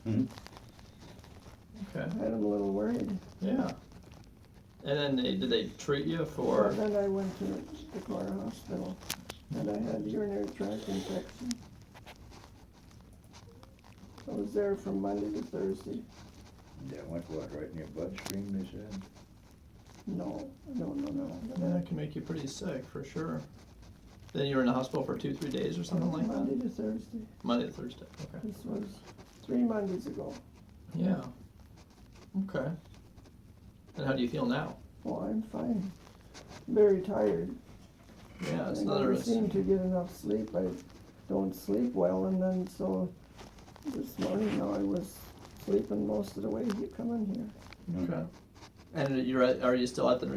Mhm. Okay, Had him a little worried. yeah. And then did they treat you Well, for, then I went to the Clara Hospital, and I had urinary tract infection. I was there from Monday to Thursday. That went what, right in your bloodstream, they said? No. that can make you pretty sick, for sure. Then you were in the hospital for 2-3 days or something like Monday that? to Thursday. Monday to Thursday, okay. This was 3 Mondays ago. Yeah. Okay. And how do you feel now? Oh, I'm fine. Very tired. Yeah, it's I another. never seem to get enough sleep. I don't sleep well, and then so this morning now I was sleeping most of the way you come in here. Okay. And are you still at the,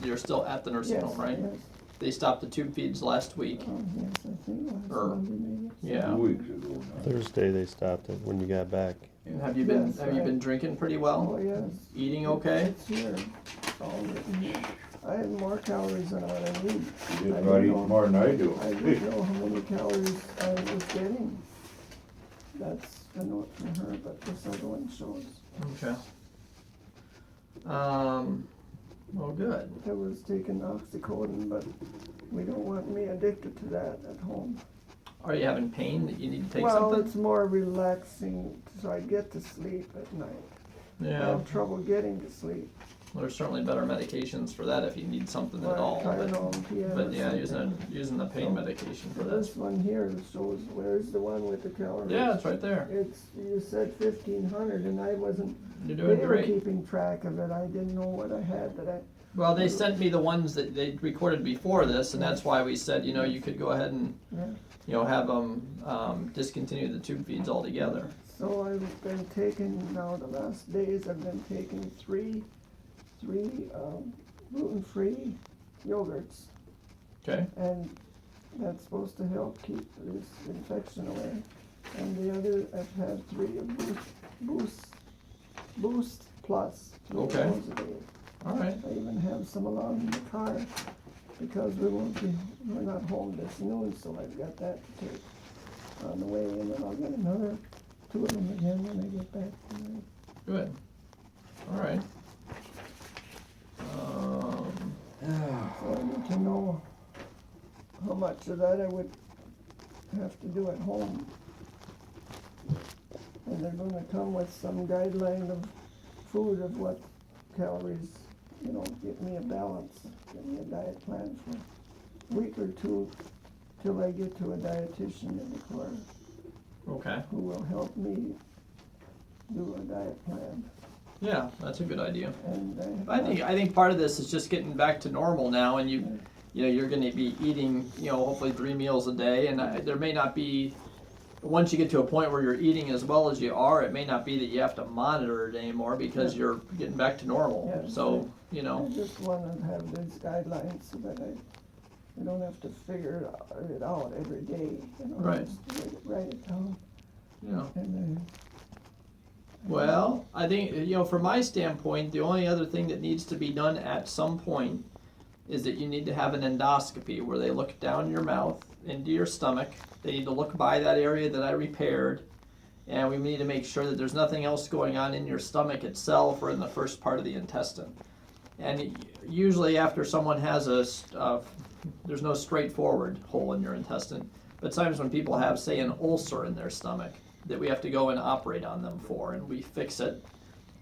you're still at the nursing home, right? Yes. They stopped the tube feeds last week. Oh, yes, I think last Or- Monday maybe. Yeah. 2 weeks ago now. Thursday they stopped it when you got back. And have you been, Yes, have you I- been drinking pretty Oh, well? yes. Eating okay? It's here. It's all written here. I had more calories than what I need. You I just about eat know. more than I do. I didn't know how many calories I was getting. That's a note from her, but this other one shows. Okay. Well, good. I was taking oxycodone, but we don't want me addicted to that at home. Are you having pain that you need to take Well, something? it's more relaxing, so I get to sleep at night. I Yeah, have trouble getting to sleep. well, there's certainly better medications for that if you need something at all, Tylenol, yeah, but yeah, something. using the pain medication for This this. one here shows, where's the one with the calories? Yeah, it's right there. It's, you said 1,500, and I wasn't, You're they doing were great. keeping track of it, I didn't know what I had that I, Well, they sent me the ones that they recorded before this, and that's why we said, you could go ahead and, yeah. have them, discontinue the tube feeds altogether. So I've been taking, now the last days, I've been taking three gluten-free yogurts, Okay? and that's supposed to help keep this infection away. And the other, I've had 3 of Boost Plus, 3 of Okay. those a day. All right. I even have some along in the car, because we're not home this noon, so I've got that to take on the way, and then I'll get another 2 of them again when I get back tonight. Good. All right. So I need to know how much of that I would have to do at home. And they're gonna come with some guideline of food, of what calories, give me a balance, give me a diet plan for a week or 2 till I get to a dietitian in the Clara Okay. who will help me do a diet plan. Yeah, that's a good idea. And I think part of this is just getting back to normal now, and you're going to be eating, hopefully 3 meals a day, and there may not be. Once you get to a point where you're eating as well as you are, it may not be that you have to monitor it anymore because you're getting back to normal. Yeah, So, I just wanna have these guidelines so that I don't have to figure it out every day, Right. just write it down, and Well, I think, from my standpoint, the only other thing that needs to be done at some point is that you need to have an endoscopy where they look down your mouth into your stomach. They need to look by that area that I repaired, and we need to make sure that there's nothing else going on in your stomach itself or in the first part of the intestine. And usually after someone has there's no straightforward hole in your intestine, but sometimes when people have, say, an ulcer in their stomach, that we have to go and operate on them for, and we fix it,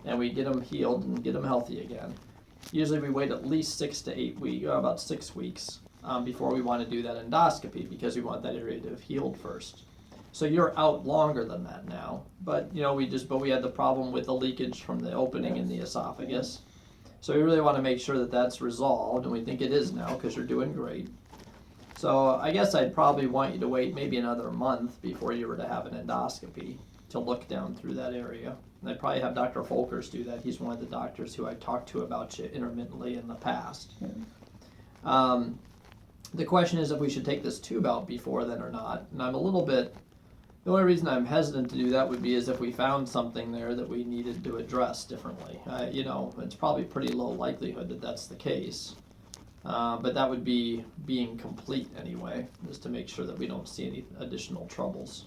and we get them healed and get them healthy again. Usually we wait at least 6 to 8 weeks, about 6 weeks, before we want to do that endoscopy, because we want that area to have healed first. So you're out longer than that now, but we had the problem with the leakage from the opening in the esophagus. So we really want to make sure that that's resolved, and we think it is now because you're doing great. So I guess I'd probably want you to wait maybe another month before you were to have an endoscopy to look down through that area. And I'd probably have Dr. Folkers do that. He's one of the doctors who I talked to about you intermittently in the past. The question is if we should take this tube out before then or not. And the only reason I'm hesitant to do that would be as if we found something there that we needed to address differently. It's probably pretty low likelihood that that's the case. But that would be being complete anyway, just to make sure that we don't see any additional troubles.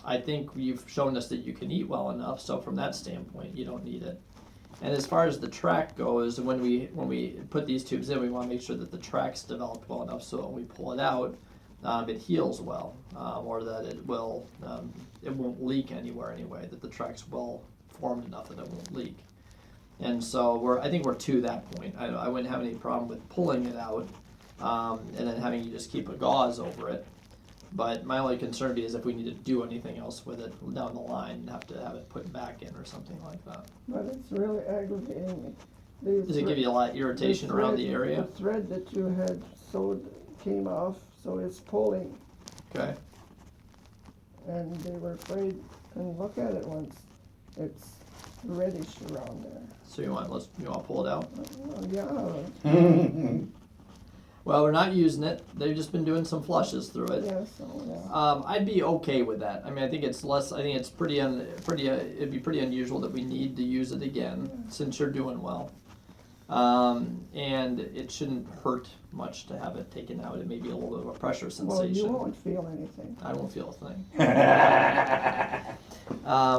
I think you've shown us that you can eat well enough, so from that standpoint, you don't need it. And as far as the track goes, when we put these tubes in, we want to make sure that the track's developed well enough so when we pull it out, it heals well, or that it won't leak anywhere anyway. That the track's well formed enough that it won't leak. And so I think we're to that point. I wouldn't have any problem with pulling it out, and then having you just keep a gauze over it. But my only concern would be is if we need to do anything else with it down the line and have to have it put back in or something like that. But it's really aggravating me. Does it give you a lot of irritation around the area? The thread that you had sewed came off, so it's pulling, Okay. and they were afraid, and look at it once, it's reddish around there. So you want to pull it out? Yeah, Well, we're not using it. They've just been doing some flushes through it. yeah, so, yeah. I'd be okay with that. I mean, I think it's less. I think it's it'd be pretty unusual that we need to use it again since you're doing well. And it shouldn't hurt much to have it taken out. It may be a little bit of a pressure Well, sensation. you won't feel anything. I won't feel a thing.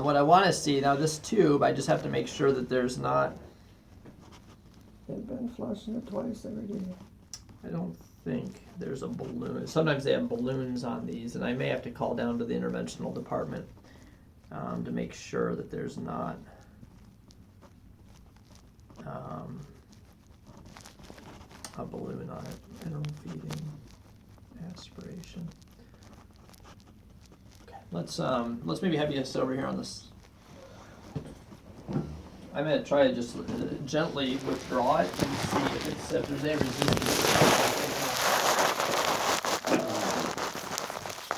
What I want to see now, this tube, I just have to make sure that there's not. They've been flushing it twice every day. I don't think there's a balloon. Sometimes they have balloons on these, and I may have to call down to the interventional department to make sure that there's not a balloon on it. Enteral feeding, aspiration. Okay, let's maybe have you sit over here on this. I'm gonna try to just gently withdraw it and see if there's any resistance. I'm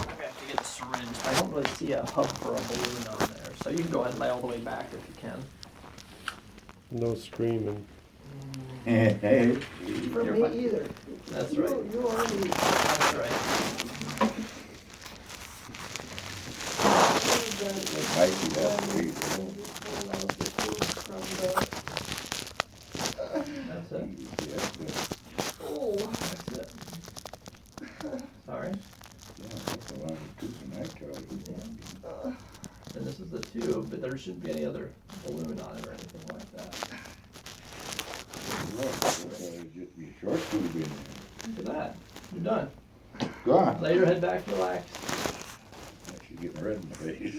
gonna have to get a syringe. I don't really see a hub for a balloon on there, so you can go ahead and lay all the way back if you can. No screaming. For You're me fine. either. That's You- right. You already. That's right. Might be that free. That's it. Oh, That's it. Sorry. That's a long tooth and I tried. And this is the tube, but there shouldn't be any other balloon on it or anything like that. Just be a short tube in there. Look at that. You're done. Gone. Lay your head back, relax. She's getting red in the face.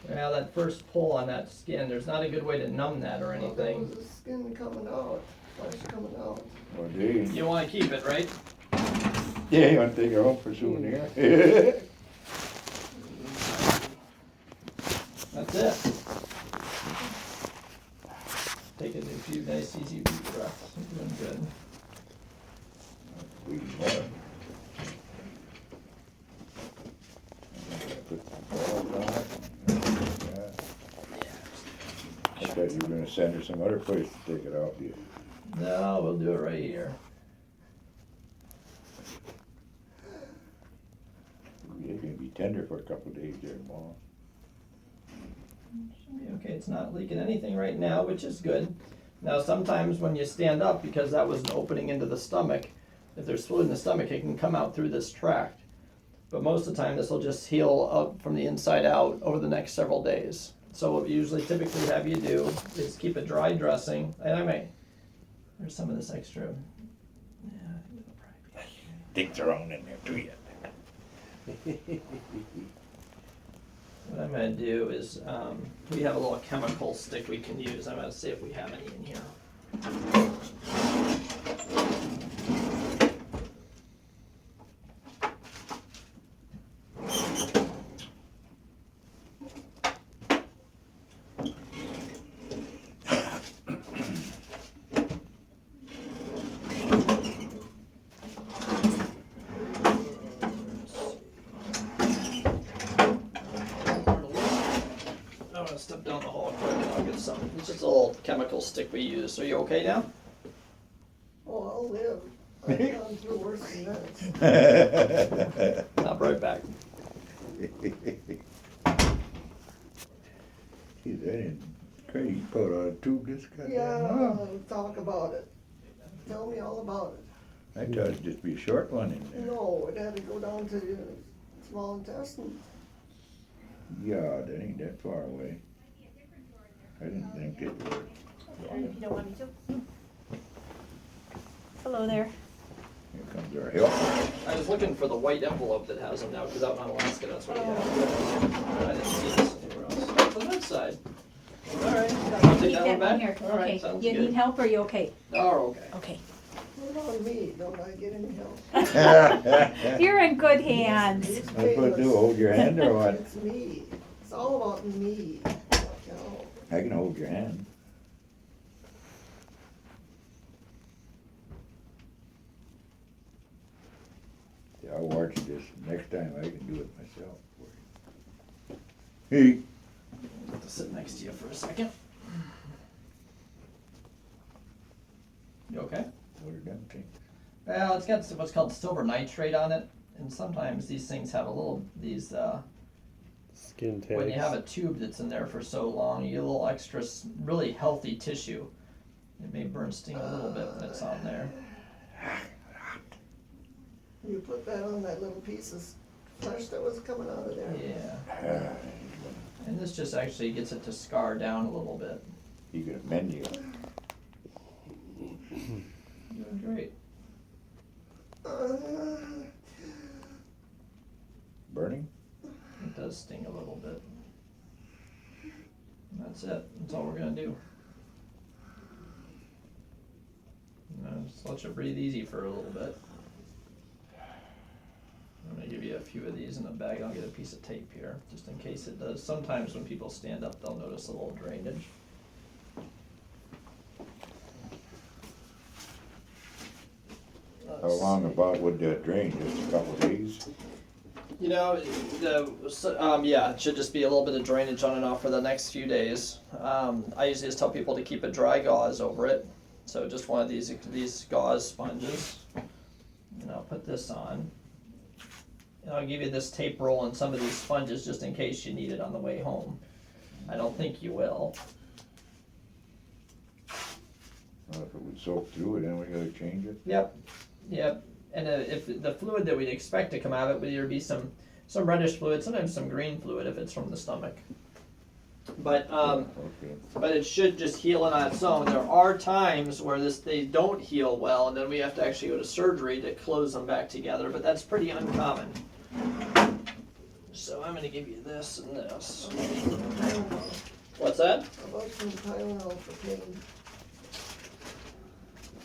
Now that first pull on that skin, there's not a good way to numb that or well, there anything. was the skin coming out, flesh coming out. Well, Dave. You want to keep it, right? Yeah, you want to take it home for souvenir? That's it. Taking a few nice easy deep breaths. You're doing good. We want. Put the balls on it. I thought you were gonna send her some other place to take it off you. No, we'll do it right here. It's gonna be tender for a couple of days there, Mom. Should be okay. It's not leaking anything right now, which is good. Now, sometimes when you stand up, because that was an opening into the stomach, if there's fluid in the stomach, it can come out through this tract. But most of the time, this will just heal up from the inside out over the next several days. So what we usually typically have you do is keep a dry dressing, and there's some of this extra. Yeah, I think it'll probably be okay. Things are on in there too yet. What I'm going to do is, we have a little chemical stick we can use. I'm going to see if we have any in here. I'm gonna step down the hall quick and I'll get some. It's just a little chemical stick we use. Are you okay now? Oh, I'll live. I've gone through worse than that. I'll be right back. He's in crazy put on a tube this guy. Yeah, talk about it. Tell me all about it. I thought it'd just be a short one in there. No, it had to go down to the small intestine. Yeah, that ain't that far away. I didn't think it was. If you don't want me to. Hello there. Here comes our help. I was looking for the white envelope that has them now, because out in Alaska, that's what he had. I didn't see this anywhere else. Oh, the red side. All right. I'll take Keep that one back. here. All right, Okay, sounds you need good. help or you okay? Oh, okay. Okay. What about me? Don't I get any help? You're in good hands. It's That's what do, hold your hand or what? It's me. It's all about me. You know, I can hold your hand. Yeah, I'll watch this. Next time I can do it myself for you. Hey. Have to sit next to you for a second. You okay? What are them things? Well, it's got what's called silver nitrate on it, and sometimes these things have Skin tags. when you have a tube that's in there for so long, you get a little extra really healthy tissue. It may burn sting a little bit when it's on there. you put that on that little piece of flesh that was coming out of there. Yeah. And this just actually gets it to scar down a little bit. You got a menu. Doing great. Burning? It does sting a little bit. And that's it. That's all we're gonna do. Just let you breathe easy for a little bit. I'm gonna give you a few of these in a bag. I'll get a piece of tape here, just in case it does. Sometimes when people stand up, they'll notice a little drainage. How long about would that drain? Just a couple of days? You know, yeah, it should just be a little bit of drainage on and off for the next few days. I usually just tell people to keep a dry gauze over it. So just one of these gauze sponges. And I'll put this on. And I'll give you this tape roll and some of these sponges just in case you need it on the way home. I don't think you will. Well, if it would soak through it, then we gotta change it. Yep. And if the fluid that we'd expect to come out of it would either be some reddish fluid, sometimes some green fluid if it's from the stomach. But Okay. but it should just heal it on its own. There are times where they don't heal well, and then we have to actually go to surgery to close them back together. But that's pretty uncommon. So I'm going to give you this and this. What's that? About some Tylenol for pain.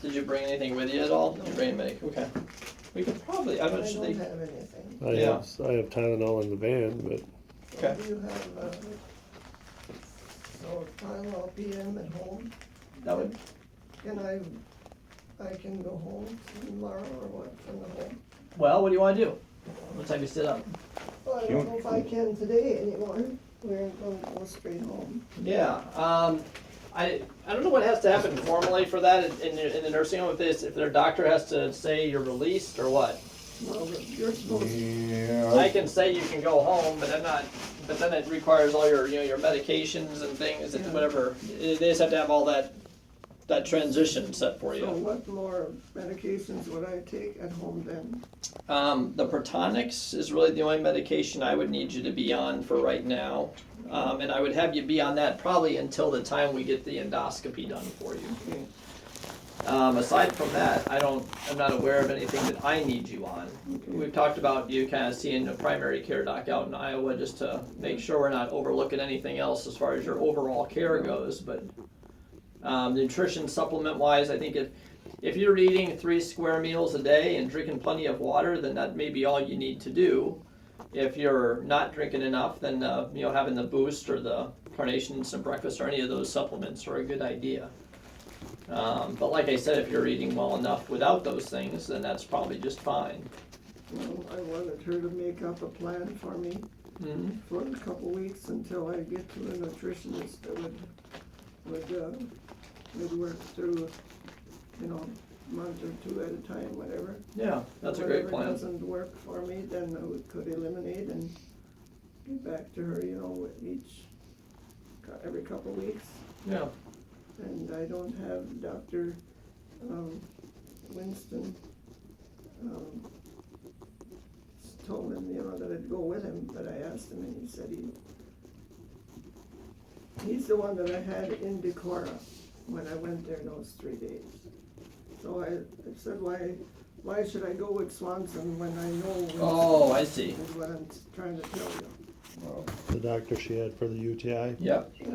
Did you bring anything with you at all? Did you bring anything? Okay. We could probably. I I bet don't you have anything. I Yeah. have Tylenol in the van, but Okay. Do you have, so Tylenol PM at home? that would. Can I can go home tomorrow or what, from the home? Well, what do you want to do? What time you sit up? Well, I don't know if I can today anymore. We're going to go straight home. Yeah. I don't know what has to happen formally for that in the nursing home. If their doctor has to say you're released or what. Well, you're supposed to, Yeah. I can say you can go home, but I'm not. But then it requires all your your medications and things and Yeah. whatever. They just have to have all that transition set for so you. what more medications would I take at home then? The Protonix is really the only medication I would need you to be on for right now, and I would have you be on that probably until the time we get the endoscopy done for you. Okay. Aside from that, I'm not aware of anything that I need you on. We've talked about you kind of seeing a primary care doc out in Iowa just to make sure we're not overlooking anything else as far as your overall care goes. But nutrition supplement wise, I think if you're eating 3 square meals a day and drinking plenty of water, then that may be all you need to do. If you're not drinking enough, then having the Boost or the Carnation Instant Breakfast or any of those supplements are a good idea. But like I said, if you're eating well enough without those things, then that's probably just fine. Well, I wanted her to make up a plan for me Mm-hmm. for a couple weeks until I get to a nutritionist that would work through, a month or 2 at a time, whatever. Yeah, that's a great Whatever plan. doesn't work for me, then I could eliminate and get back to her, every couple weeks. Yeah. And I don't have Dr. Winston, told him, that I'd go with him, but I asked him and he said he's the one that I had in Decorah when I went there those 3 days. So I said, why should I go with Swanson when I know? Oh, I see. Is what I'm trying to tell you. Well, the doctor she had for the UTI, Yep. Yeah.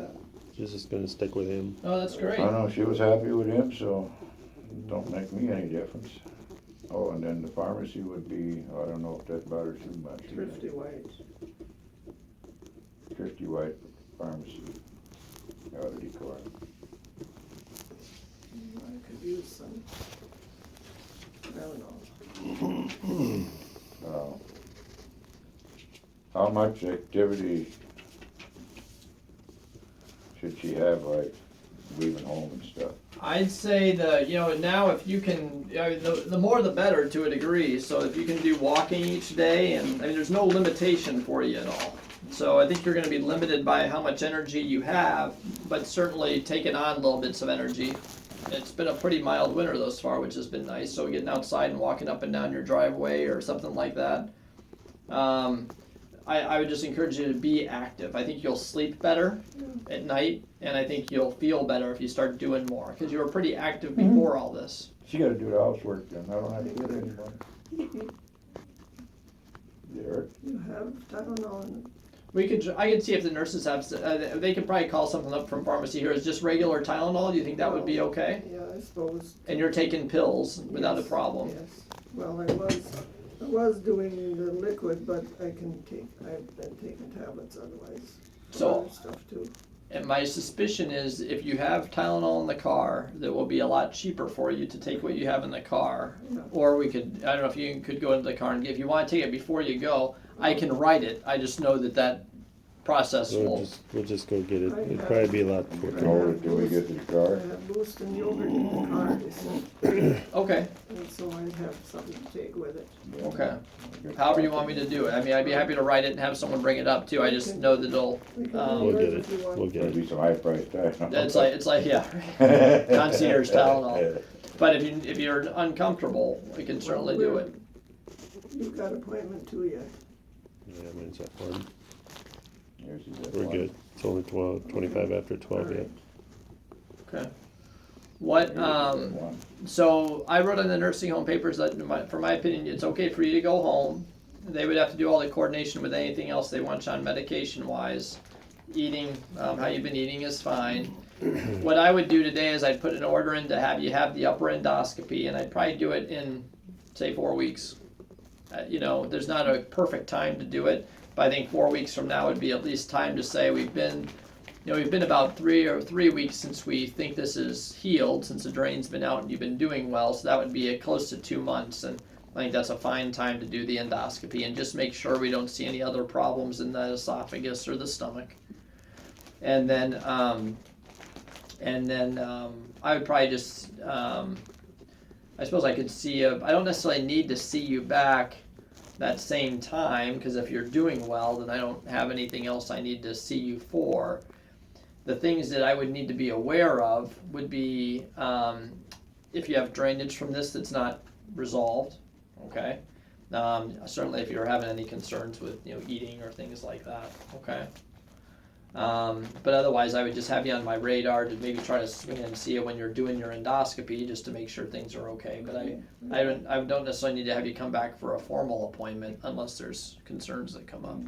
she's just gonna stick with him. Oh, that's great. I don't know, she was happy with him, so it don't make me any difference. Oh, and then the pharmacy would be, I don't know if that bothers too much. Thrifty White. Thrifty White Pharmacy out of Decorah. I could use some. I don't know. How much activity should she have, like leaving home and stuff? I'd say now if you can, the more the better to a degree. So if you can do walking each day, and I mean, there's no limitation for you at all. So I think you're going to be limited by how much energy you have, but certainly taking on little bits of energy. It's been a pretty mild winter thus far, which has been nice. So getting outside and walking up and down your driveway or something like that. I would just encourage you to be active. I think you'll sleep better at night, and I think you'll feel better if you start doing more, because you were pretty active before all this. She gotta do the housework then, I don't have to get anybody. There, You have, I don't know, I could see if the nurses have, they could probably call something up from pharmacy here. Is just regular Tylenol? Do you think that would be okay? yeah, I suppose. And you're taking pills without a Yes, problem? Yes, well, I was doing the liquid, but I've been taking tablets otherwise. for So- other stuff too. And my suspicion is if you have Tylenol in the car, that will be a lot cheaper for you to take what you have in the car. Yeah. Or we could, I don't know if you could go into the car and if you want to take it before you go, I can write it. I just know that process will. We'll just go get it. It'd probably be a lot you can quicker. hold it till we get to the I car. have Boost and yogurt in the car, they said, Okay, and so I'd have something to take with it. okay. However you want me to do it. I mean, I'd be happy to write it and have someone bring it up too. I just know that it'll, We can Um, do We'll yours get if you it. want. We'll get Gotta it. be some high priced Tylenol. it's like, yeah. Concierge Tylenol. But if you're uncomfortable, we can certainly do it. You've got appointment too yet. Yeah, mine's at 1. Yours is at We're one. good. It's only 25 after 12 yet. Okay. What, Yours is at one. so I wrote in the nursing home papers that, for my opinion, it's okay for you to go home. They would have to do all the coordination with anything else they want you on medication wise. Eating, how you've been eating is fine. What I would do today is I'd put an order in to have you have the upper endoscopy, and I'd probably do it in, say, 4 weeks. There's not a perfect time to do it, but I think 4 weeks from now would be at least time to say we've been about 3 weeks since we think this is healed, since the drain's been out and you've been doing well, so that would be close to 2 months, and I think that's a fine time to do the endoscopy and just make sure we don't see any other problems in the esophagus or the stomach. And then I would probably just, I suppose I could see you, I don't necessarily need to see you back that same time, because if you're doing well, then I don't have anything else I need to see you for. The things that I would need to be aware of would be if you have drainage from this that's not resolved, okay? Certainly if you're having any concerns with eating or things like that, okay? But otherwise, I would just have you on my radar to maybe try to swing in and see you when you're doing your endoscopy, just to make sure things are okay. But I don't necessarily need to have you come back for a formal appointment unless there's concerns that come up.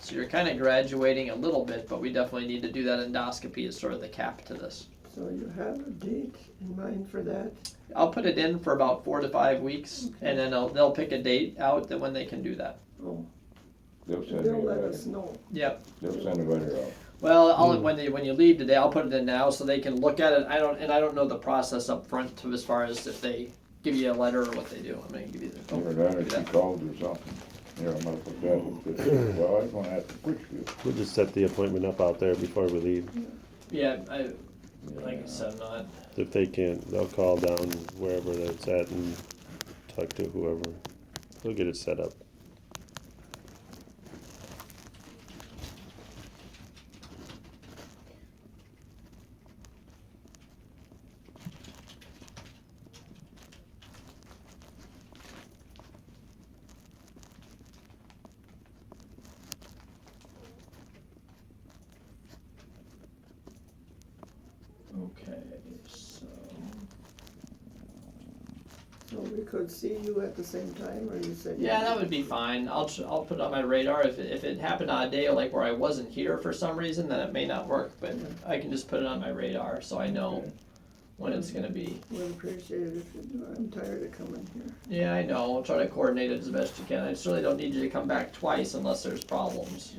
So you're kind of graduating a little bit, but we definitely need to do that endoscopy as sort of the cap to this. So you have a date in mind for that? I'll put it in for about 4 to 5 weeks, and then they'll pick a date out that when they can do that. Oh, They'll send they'll me a let letter. us know. Yep. They'll send a letter out. Well, when you leave today, I'll put it in now so they can look at it. I don't know the process up front to as far as if they give you a letter or what they do. I'm gonna give you the. Either that or she called or something. Here, I'm gonna put that, well, I was gonna ask the Litchfield. We'll just set the appointment up out there before we leave. Yeah, like I said, I'm not. If they can't, they'll call down wherever it's at and talk to whoever. We'll get it set up. So we could see you at the same time, or you said? Yeah, that would be fine. I'll put it on my radar. If it happened on a day like where I wasn't here for some reason, then it may not work. But I can just put it on my radar so I know Okay. when it's gonna be. Would appreciate it if you do. I'm tired of coming here. Yeah, I know. I'll try to coordinate it as best you can. I certainly don't need you to come back twice unless there's problems.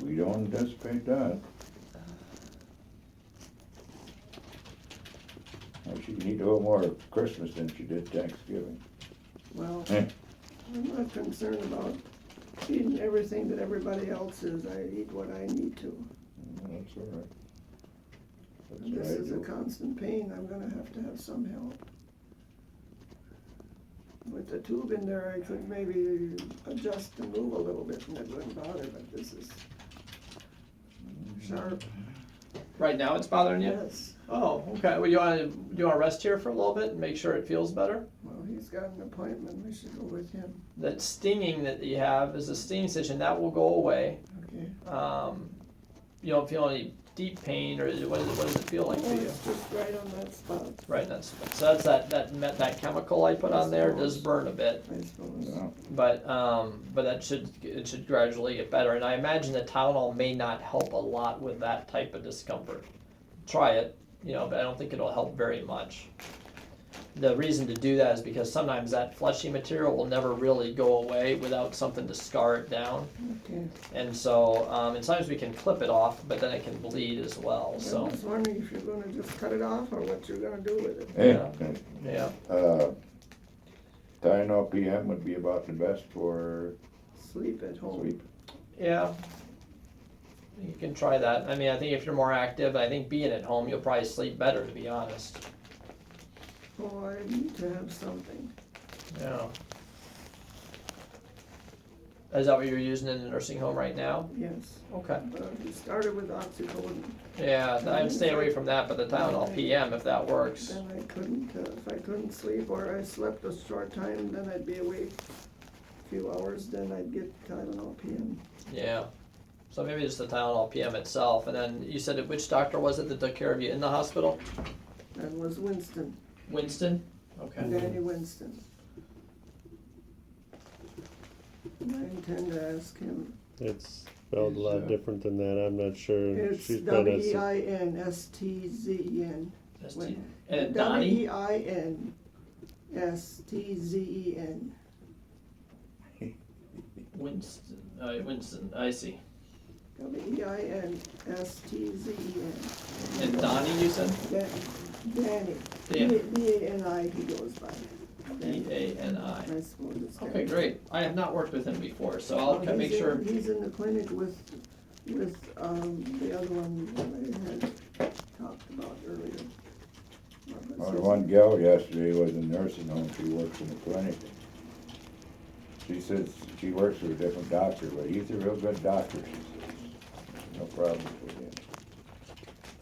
We don't anticipate that. Well, she can eat a little more at Christmas than she did Thanksgiving. Well, Eh. I'm not concerned about eating everything that everybody else is. I eat what I need to. That's all right. That's And this what I is a do. constant pain. I'm gonna have to have some help. With the tube in there, I could maybe adjust and move a little bit and it wouldn't bother, but this is sharp. Right now, it's bothering you. Yes. Oh, okay. Well, do you want to rest here for a little bit and make sure it feels better? Well, he's got an appointment. We should go with him. That stinging that you have is a stinging sensation that will go away. Okay. You don't feel any deep pain, or what does it feel like Oh, to you? it's just right on that spot, Right, so that's that chemical I put on there does burn a bit, I suppose. Yeah. but it should gradually get better. And I imagine the Tylenol may not help a lot with that type of discomfort. Try it, but I don't think it'll help very much. The reason to do that is because sometimes that fleshy material will never really go away without something to scar it down. Okay. And so, and sometimes we can clip it off, but then it can bleed as well, I so, was wondering if you're gonna just cut it off or what you're gonna do with it. Hey, yeah. Tylenol PM would be about the best for Sleep at home. sleep. Yeah. You can try that. I mean, I think if you're more active, I think being at home, you'll probably sleep better, to be honest. Oh, I need to have something. Yeah. Is that what you're using in the nursing home right now? Yes. Okay. He started with oxycodone. Yeah, I'd stay away from that, but the Tylenol PM, if that works. Then I couldn't, if I couldn't sleep or I slept a short time, then I'd be awake a few hours, then I'd get Tylenol PM. Yeah. So maybe just the Tylenol PM itself, and then you said which doctor was it that took care of you in the hospital? That was Winston, Winston? Okay. Danny Winston. And I intend to ask him. It's spelled a lot Is, different than that, I'm not sure. It's She's probably not Winstzen. And Donnie? Winston. Winston, I see. Winstzen. And Donnie, you said? Danny. Dan. D-A-N-I he goes by. D-A-N-I. I suppose it's Okay, Danny. great. I have not worked with him before, so I'll Well, make he's sure. He's in the clinic with the other one that I had talked about earlier. What was Well, the his one name? gal yesterday was in nursing home, she works in the clinic. She says she works with a different doctor, but he's a real good doctor, she says. No problem with him.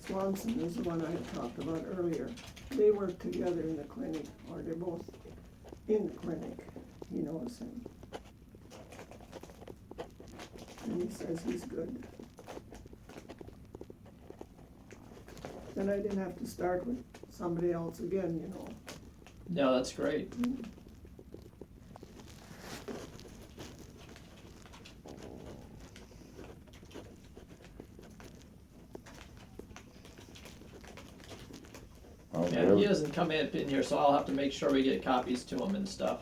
Swanson is the one I had talked about earlier. They work together in the clinic, or they're both in the clinic. He knows him. And he says he's good. Then I didn't have to start with somebody else again. No, that's great. Oh, Yeah, he doesn't come in here, so I'll have to make sure we get copies to him and stuff.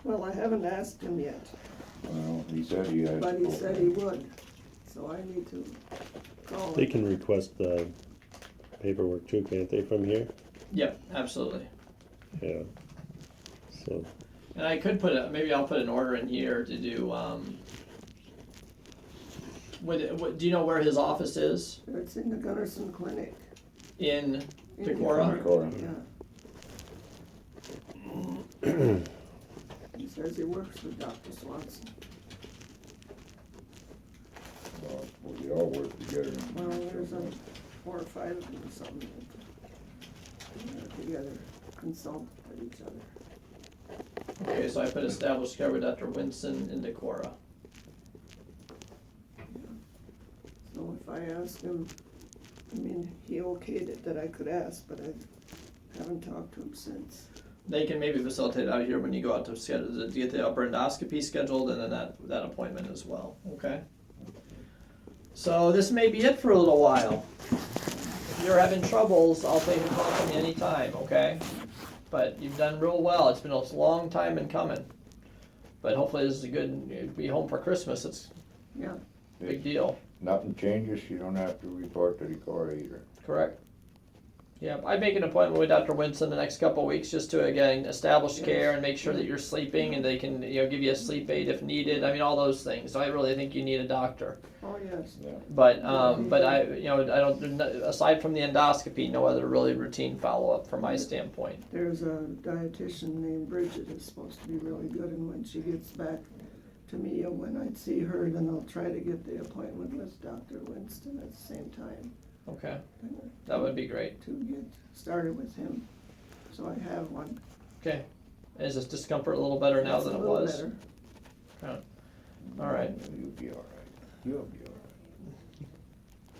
Well, I haven't asked him yet, Well, he said he has. but to he go. said he would. So I need to call They him. can request the paperwork too, can't they, from here? Yep, absolutely. Yeah. So, And I could maybe I'll put an order in here to do, do you know where his office is? It's in the Gunnarsson Clinic. In in Decorah? Decorah. Yeah. He says he works with Dr. Swanson. Well, we all work together. Well, there's 4 or 5 of them or something that work together, consult with each other. Okay, so I put established care with Dr. Winston in Decorah. So if I ask him, I mean, he okayed it that I could ask, but I Haven't talked to him since. They can maybe facilitate out here when you go out to schedule, to get the upper endoscopy scheduled and then that appointment as well, okay? So this may be it for a little while. If you're having troubles, I'll take a call from you anytime, okay? But you've done real well. It's been a long time in coming. But hopefully this is a good, be home for Christmas. It's Yeah, a big deal, Nothing changes, you don't have to report to the court either. correct? Yeah, I'd make an appointment with Dr. Winston the next couple of weeks just to, again, establish care and make sure that you're sleeping and they can, give you a sleep aid if needed. I mean, all those things. So I really think you need a doctor. oh, yes. But I don't, aside from the endoscopy, no other really routine follow-up from my standpoint. There's a dietitian named Bridget who's supposed to be really good, and when she gets back to me, when I'd see her, then I'll try to get the appointment with Dr. Winston at the same time. Okay, that would be great. To get started with him, so I have one. Okay, is this discomfort a little better now It's than a it little was? better. All right, You'll be all right. You'll be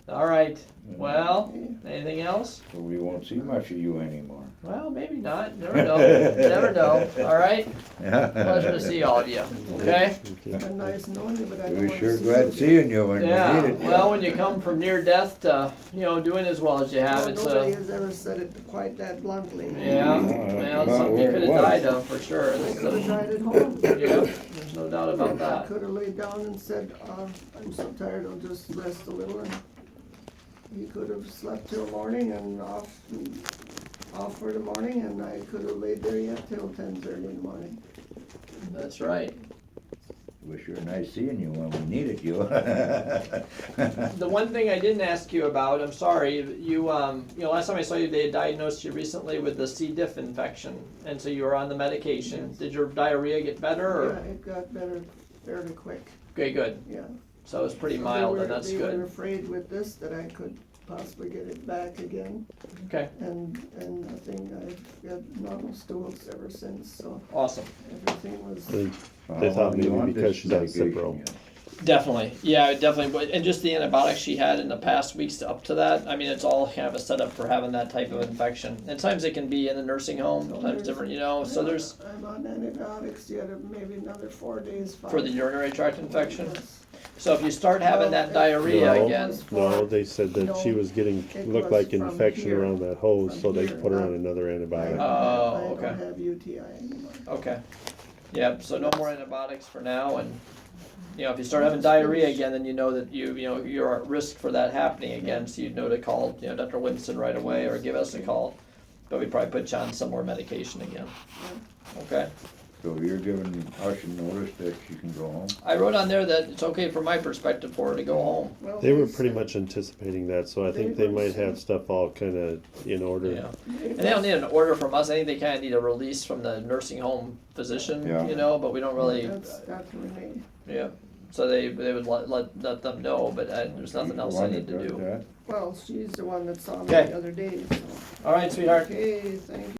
all all right. right. Well, Okay. anything else? So we won't see much of you anymore. Well, maybe not. Never know. Never know. All right. Pleasure to see all of you. Okay. It's been nice knowing you, but I don't We're want sure to see glad you. seeing you when we Yeah. need it. Well, when you come from near death to doing as well as you have, Well, it's nobody has ever said it quite that bluntly. yeah. that's Well, about something you where it could have was. died of for sure. I could have died at home. Yeah. There's no doubt about I that. could have laid down and said, I'm so tired, I'll just rest a little, and he could have slept till morning and off for the morning, and I could have laid there yet till 10:30 in the morning. That's right. We're sure nice seeing you when we needed you. The one thing I didn't ask you about, I'm sorry, you last time I saw you, they had diagnosed you recently with the C. diff infection, and so you were on the medication. Yes. Did your diarrhea get better, Yeah, or? it got better fairly quick, Okay, good. yeah. So it was pretty So mild, and that's They were good. afraid with this that I could possibly get it back again, Okay, and I think I've got normal stools ever since, so awesome. everything was. I think How They thought long you maybe on because this she's on medication Cipro. yet? Definitely, yeah, definitely. But and just the antibiotics she had in the past weeks up to that, I mean, it's all kind of a setup for having that type of infection. And sometimes it can be in the nursing home, sometimes different, So there's I'm on antibiotics yet, maybe another 4 days. for the 5. urinary tract infection. Yes. So if you start having that Well, diarrhea No. again, No, they said that she was getting, It looked was like from infection here. around that hose, From so they here, put her not- on another antibiotic. Oh, I okay. don't have UTI anymore. okay. Yep. So no more antibiotics for now, and if you start having diarrhea again, then you know that you're at risk for that happening again. So you'd know to call Dr. Winston right away or give us a call. But we'd probably put you on some more medication again. Okay. So you're giving us a notice that you can go home? I wrote on there that it's okay from my perspective for her to go home. Well, They were said- pretty much anticipating that, so I think They they were might saying- have stuff all kinda in order. Yeah. And they don't need an order from us. I think they kind of need a release from the nursing home physician, Yeah. but we don't really. That's Renee. Yeah. So they would let them know, but there's nothing else I need to do. Well, she's the one that saw me Okay. the other day, so. All right, sweetheart. Okay, thank you.